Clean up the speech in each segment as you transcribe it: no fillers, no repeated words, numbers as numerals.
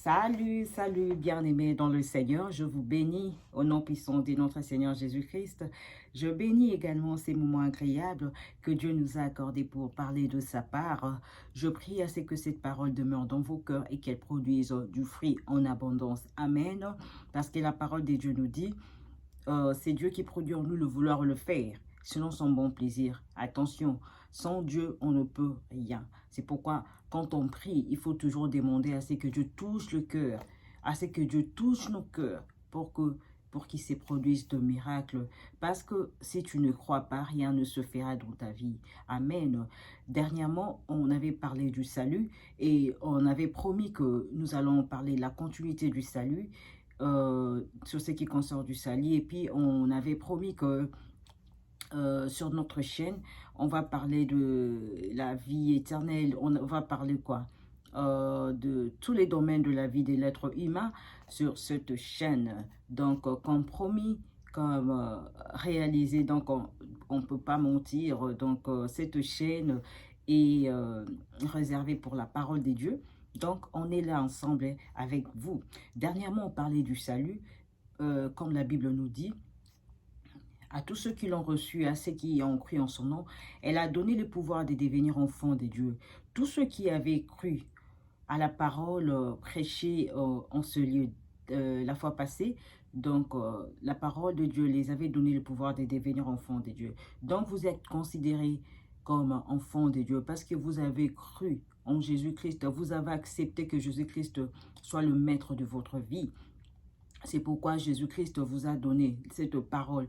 Salut, salut, bien-aimés dans le Seigneur. Je vous bénis au nom puissant de notre Seigneur Jésus-Christ. Je bénis également ces moments agréables que Dieu nous a accordés pour parler de sa part. Je prie à ce que cette parole demeure dans vos cœurs et qu'elle produise du fruit en abondance. Amen. Parce que la parole de Dieu nous dit, c'est Dieu qui produit en nous le vouloir le faire, selon son bon plaisir. Attention, sans Dieu, on ne peut rien. C'est pourquoi, quand on prie, il faut toujours demander à ce que Dieu touche le cœur, à ce que Dieu touche nos cœurs pour qu'il se produise de miracles. Parce que si tu ne crois pas, rien ne se fera dans ta vie. Amen. Dernièrement, on avait parlé du salut et on avait promis que nous allons parler de la continuité du salut. Sur ce qui concerne du salut, et puis on avait promis que sur notre chaîne on va parler de la vie éternelle, on va parler quoi, de tous les domaines de la vie de l'être humain sur cette chaîne. Donc comme promis, comme réalisé, donc on peut pas mentir. Donc cette chaîne est réservée pour la parole de Dieu. Donc, on est là ensemble avec vous. Dernièrement, on parlait du salut, comme la Bible nous dit, à tous ceux qui l'ont reçu, à ceux qui ont cru en son nom, elle a donné le pouvoir de devenir enfants de Dieu. Tous ceux qui avaient cru à la parole prêchée en ce lieu la fois passée, donc la parole de Dieu les avait donné le pouvoir de devenir enfants de Dieu. Donc, vous êtes considérés comme enfants de Dieu parce que vous avez cru en Jésus-Christ, vous avez accepté que Jésus-Christ soit le maître de votre vie. C'est pourquoi Jésus-Christ vous a donné cette parole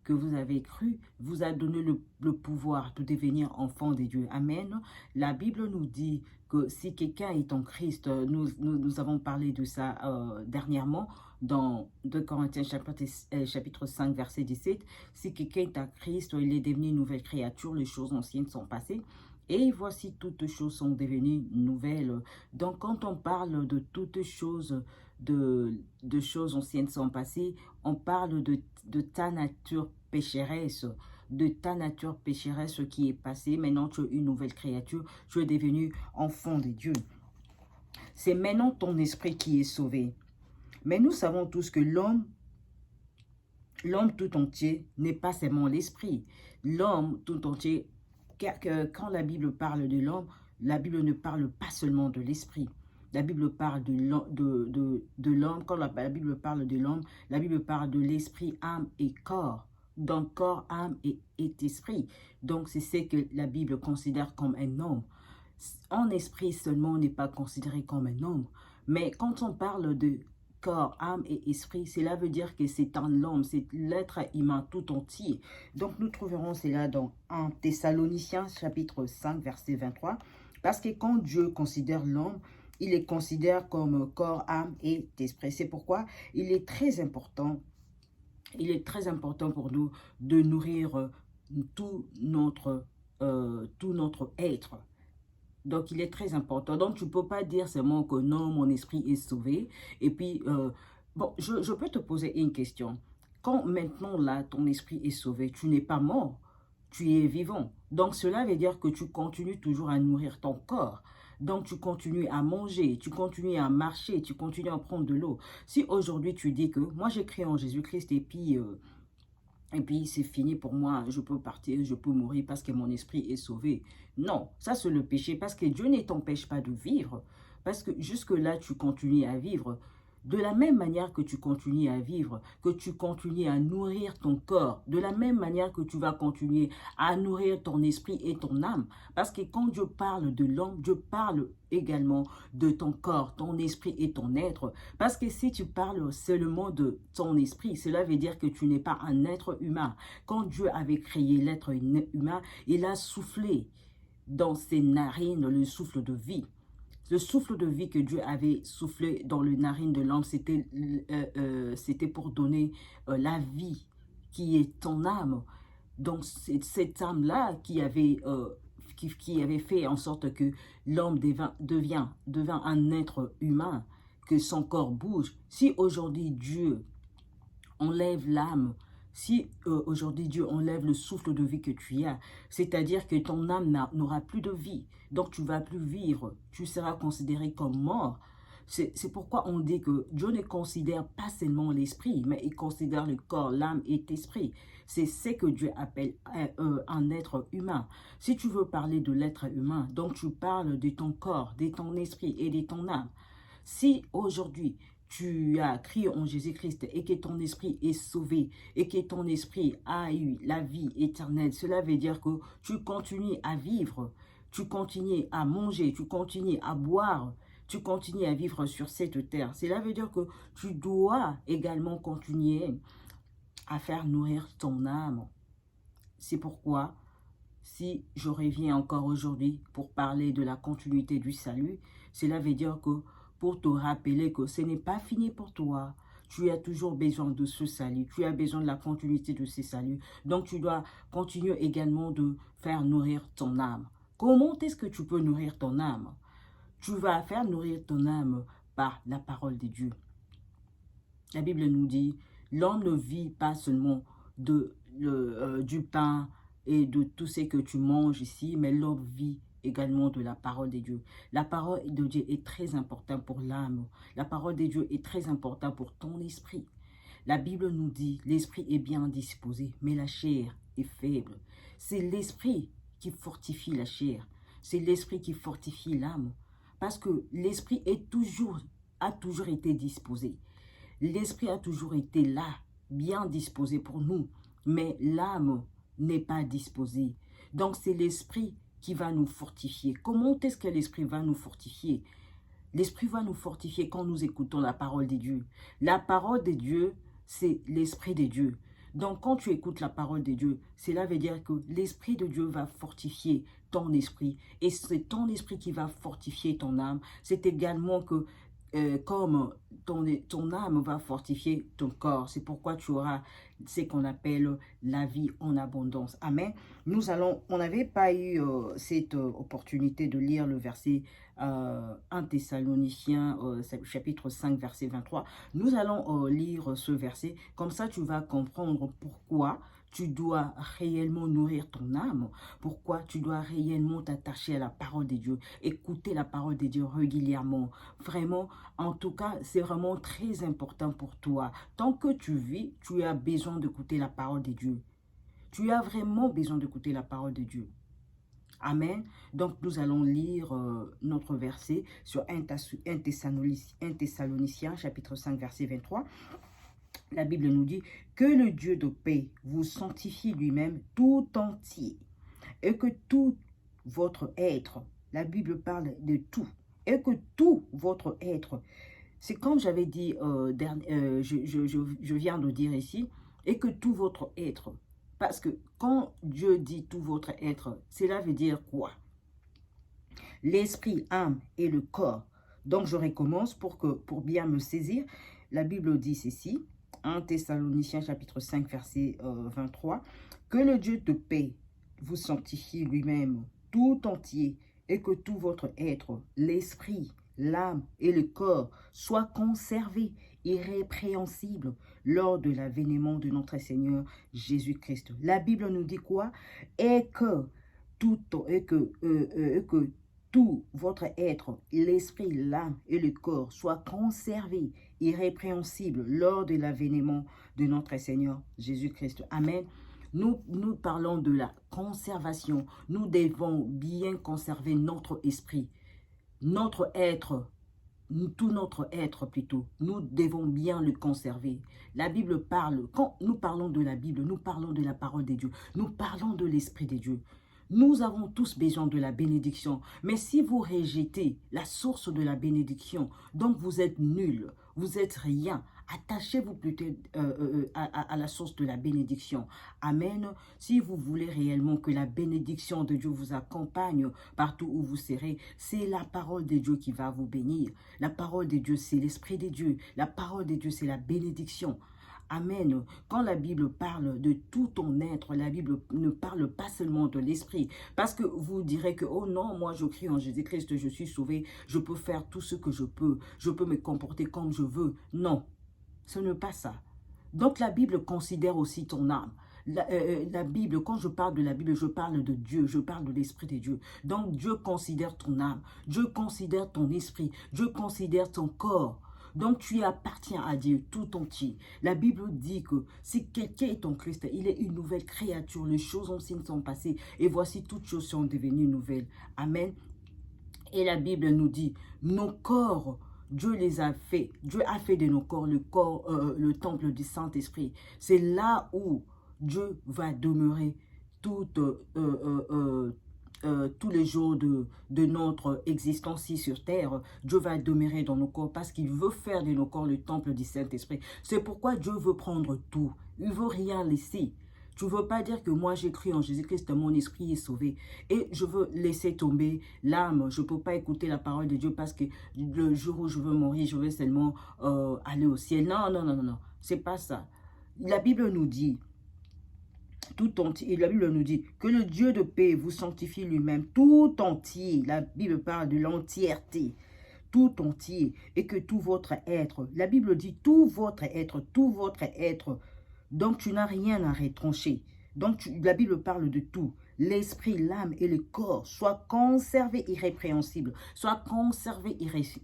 que vous avez cru, vous a donné le pouvoir de devenir enfant de Dieu. Amen. La Bible nous dit que si quelqu'un est en Christ, nous avons parlé de ça dernièrement dans 2 Corinthiens chapitre 5 verset 17. Si quelqu'un est à Christ, il est devenu une nouvelle créature, les choses anciennes sont passées. Et voici, toutes choses sont devenues nouvelles. Donc, quand on parle de toutes choses, de choses anciennes sont passées, on parle de ta nature pécheresse, de ta nature pécheresse qui est passée. Maintenant, tu es une nouvelle créature, tu es devenu enfant de Dieu. C'est maintenant ton esprit qui est sauvé. Mais nous savons tous que l'homme tout entier n'est pas seulement l'esprit. L'homme tout entier, quand la Bible parle de l'homme, la Bible ne parle pas seulement de l'esprit. La Bible parle de l'homme. Quand la Bible parle de l'homme, la Bible parle de l'esprit, âme et corps. Donc, corps, âme et esprit. Donc, c'est ce que la Bible considère comme un homme. En esprit seulement, on n'est pas considéré comme un homme. Mais quand on parle de corps, âme et esprit, cela veut dire que c'est un homme, c'est l'être humain tout entier. Donc, nous trouverons cela dans 1 Thessaloniciens chapitre 5, verset 23. Parce que quand Dieu considère l'homme, il les considère comme corps, âme et esprit. C'est pourquoi il est très important pour nous de nourrir tout notre être. Donc, il est très important. Donc, tu ne peux pas dire seulement que non, mon esprit est sauvé. Et puis, bon, je peux te poser une question. Quand maintenant, là, ton esprit est sauvé, tu n'es pas mort, tu es vivant. Donc, cela veut dire que tu continues toujours à nourrir ton corps. Donc, tu continues à manger, tu continues à marcher, tu continues à prendre de l'eau. Si aujourd'hui, tu dis que moi, j'ai cru en Jésus-Christ et puis c'est fini pour moi, je peux partir, je peux mourir parce que mon esprit est sauvé. Non, ça c'est le péché parce que Dieu ne t'empêche pas de vivre. Parce que jusque-là, tu continues à vivre. De la même manière que tu continues à vivre, que tu continues à nourrir ton corps, de la même manière que tu vas continuer à nourrir ton esprit et ton âme. Parce que quand Dieu parle de l'homme, Dieu parle également de ton corps, ton esprit et ton être. Parce que si tu parles seulement de ton esprit, cela veut dire que tu n'es pas un être humain. Quand Dieu avait créé l'être humain, il a soufflé dans ses narines le souffle de vie. Le souffle de vie que Dieu avait soufflé dans les narines de l'homme, c'était pour donner la vie qui est ton âme. Donc, c'est cette âme-là qui avait fait en sorte que l'homme devint un être humain, que son corps bouge. Si aujourd'hui Dieu enlève l'âme, si aujourd'hui Dieu enlève le souffle de vie que tu as, c'est-à-dire que ton âme n'aura plus de vie, donc tu ne vas plus vivre, tu seras considéré comme mort. C'est pourquoi on dit que Dieu ne considère pas seulement l'esprit, mais il considère le corps, l'âme et l'esprit. C'est ce que Dieu appelle un être humain. Si tu veux parler de l'être humain, donc tu parles de ton corps, de ton esprit et de ton âme. Si aujourd'hui, tu as crié en Jésus-Christ et que ton esprit est sauvé et que ton esprit a eu la vie éternelle, cela veut dire que tu continues à vivre, tu continues à manger, tu continues à boire, tu continues à vivre sur cette terre. Cela veut dire que tu dois également continuer à faire nourrir ton âme. C'est pourquoi, si je reviens encore aujourd'hui pour parler de la continuité du salut, cela veut dire que pour te rappeler que ce n'est pas fini pour toi. Tu as toujours besoin de ce salut. Tu as besoin de la continuité de ce salut. Donc, tu dois continuer également de faire nourrir ton âme. Comment est-ce que tu peux nourrir ton âme? Tu vas faire nourrir ton âme par la parole de Dieu. La Bible nous dit, l'homme ne vit pas seulement du pain et de tout ce que tu manges ici, mais l'homme vit également de la parole de Dieu. La parole de Dieu est très importante pour l'âme. La parole de Dieu est très importante pour ton esprit. La Bible nous dit, l'esprit est bien disposé, mais la chair est faible. C'est l'esprit qui fortifie la chair. C'est l'esprit qui fortifie l'âme. Parce que l'esprit a toujours été disposé. L'esprit a toujours été là, bien disposé pour nous. Mais l'âme n'est pas disposée. Donc c'est l'esprit qui va nous fortifier. Comment est-ce que l'esprit va nous fortifier? L'esprit va nous fortifier quand nous écoutons la parole de Dieu. La parole de Dieu, c'est l'esprit de Dieu. Donc quand tu écoutes la parole de Dieu, cela veut dire que l'esprit de Dieu va fortifier ton esprit. Et c'est ton esprit qui va fortifier ton âme. C'est également que comme ton âme va fortifier ton corps. C'est pourquoi tu auras ce qu'on appelle la vie en abondance. Amen. On n'avait pas eu cette opportunité de lire le verset 1 Thessaloniciens, chapitre 5, verset 23. Nous allons lire ce verset. Comme ça, tu vas comprendre pourquoi tu dois réellement nourrir ton âme. Pourquoi tu dois réellement t'attacher à la parole de Dieu. Écouter la parole de Dieu régulièrement. Vraiment, en tout cas, c'est vraiment très important pour toi. Tant que tu vis, tu as besoin d'écouter la parole de Dieu. Tu as vraiment besoin d'écouter la parole de Dieu. Amen. Donc, nous allons lire notre verset sur 1 Thessaloniciens, chapitre 5, verset 23. La Bible nous dit que le Dieu de paix vous sanctifie lui-même tout entier et que tout votre être, la Bible parle de tout, et que tout votre être, c'est comme j'avais dit, je viens de dire ici, et que tout votre être, parce que quand Dieu dit tout votre être, cela veut dire quoi? L'esprit, âme et le corps. Donc je recommence pour bien me saisir. La Bible dit ceci, 1 Thessaloniciens chapitre 5 verset 23, que le Dieu de paix vous sanctifie lui-même tout entier et que tout votre être, l'esprit, l'âme et le corps soient conservés irrépréhensibles lors de l'avènement de notre Seigneur Jésus-Christ. La Bible nous dit quoi? Et que tout votre être, l'esprit, l'âme et le corps soient conservés irrépréhensibles lors de l'avènement de notre Seigneur Jésus-Christ. Amen. Nous parlons de la conservation. Nous devons bien conserver notre esprit, notre être, tout notre être plutôt. Nous devons bien le conserver. La Bible parle, quand nous parlons de la Bible, nous parlons de la parole de Dieu. Nous parlons de l'Esprit de Dieu. Nous avons tous besoin de la bénédiction. Mais si vous rejetez la source de la bénédiction, donc vous êtes nul, vous êtes rien. Attachez-vous plutôt à la source de la bénédiction. Amen. Si vous voulez réellement que la bénédiction de Dieu vous accompagne partout où vous serez, c'est la parole de Dieu qui va vous bénir. La parole de Dieu, c'est l'Esprit de Dieu. La parole de Dieu, c'est la bénédiction. Amen. Quand la Bible parle de tout ton être, la Bible ne parle pas seulement de l'esprit. Parce que vous direz que, oh non, moi je crie en Jésus-Christ, je suis sauvé, je peux faire tout ce que je peux me comporter comme je veux. Non, ce n'est pas ça. Donc la Bible considère aussi ton âme. La Bible, quand je parle de la Bible, je parle de Dieu, je parle de l'Esprit de Dieu. Donc Dieu considère ton âme, Dieu considère ton esprit, Dieu considère ton corps. Donc tu appartiens à Dieu tout entier. La Bible dit que si quelqu'un est en Christ, il est une nouvelle créature. Les choses anciennes sont passées et voici toutes choses sont devenues nouvelles. Amen. Et la Bible nous dit, nos corps, Dieu les a fait. Dieu a fait de nos corps le temple du Saint-Esprit. C'est là où Dieu va demeurer tous les jours de notre existence ici sur terre. Dieu va demeurer dans nos corps parce qu'il veut faire de nos corps le temple du Saint-Esprit. C'est pourquoi Dieu veut prendre tout. Il ne veut rien laisser. Tu ne veux pas dire que moi j'ai cru en Jésus-Christ, mon esprit est sauvé. Et je veux laisser tomber l'âme. Je ne peux pas écouter la parole de Dieu parce que le jour où je veux mourir, je veux seulement aller au ciel. Non, non, non, non, non. C'est pas ça. La Bible nous dit, tout entier, la Bible nous dit que le Dieu de paix vous sanctifie lui-même tout entier. La Bible parle de l'entièreté, tout entier, et que tout votre être, la Bible dit tout votre être, donc tu n'as rien à retrancher. Donc la Bible parle de tout. L'esprit, l'âme et le corps soient conservés irrépréhensibles. Soient conservés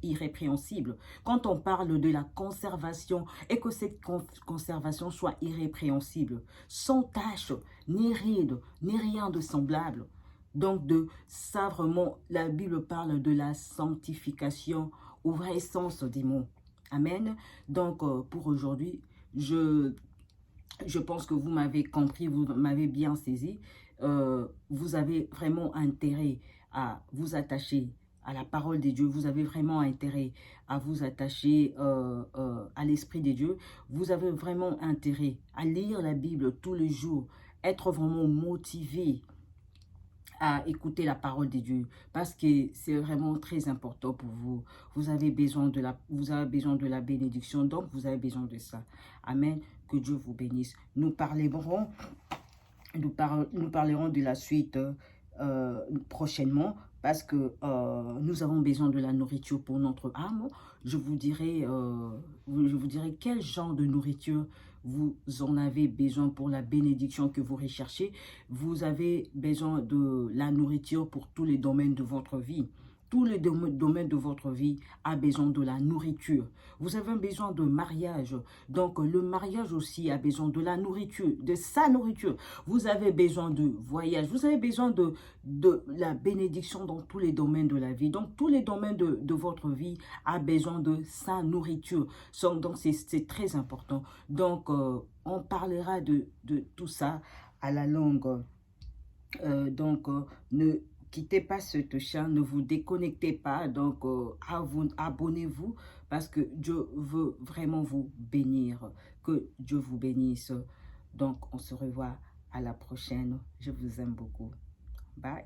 irrépréhensibles. Quand on parle de la conservation et que cette conservation soit irrépréhensible, sans tache, ni ride, ni rien de semblable. Donc de ça vraiment, la Bible parle de la sanctification au vrai sens des mots. Amen. Donc pour aujourd'hui, je pense que vous m'avez compris, vous m'avez bien saisi. Vous avez vraiment intérêt à vous attacher à la parole de Dieu. Vous avez vraiment intérêt à vous attacher à l'Esprit de Dieu. Vous avez vraiment intérêt à lire la Bible tous les jours, être vraiment motivé à écouter la parole de Dieu parce que c'est vraiment très important pour vous. Vous avez besoin de la bénédiction, donc vous avez besoin de ça. Amen. Que Dieu vous bénisse. Nous parlerons de la suite prochainement parce que nous avons besoin de la nourriture pour notre âme. Je vous dirai quel genre de nourriture vous en avez besoin pour la bénédiction que vous recherchez. Vous avez besoin de la nourriture pour tous les domaines de votre vie. Tous les domaines de votre vie a besoin de la nourriture. Vous avez besoin de mariage. Donc, le mariage aussi a besoin de la nourriture, de sa nourriture. Vous avez besoin de voyage. Vous avez besoin de la bénédiction dans tous les domaines de la vie. Donc, tous les domaines de votre vie a besoin de sa nourriture. Donc, c'est très important. Donc, on parlera de tout ça à la longue. Ne quittez pas cette chaîne, ne vous déconnectez pas. Donc, abonnez-vous parce que Dieu veut vraiment vous bénir. Que Dieu vous bénisse. Donc, on se revoit à la prochaine. Je vous aime beaucoup. Bye.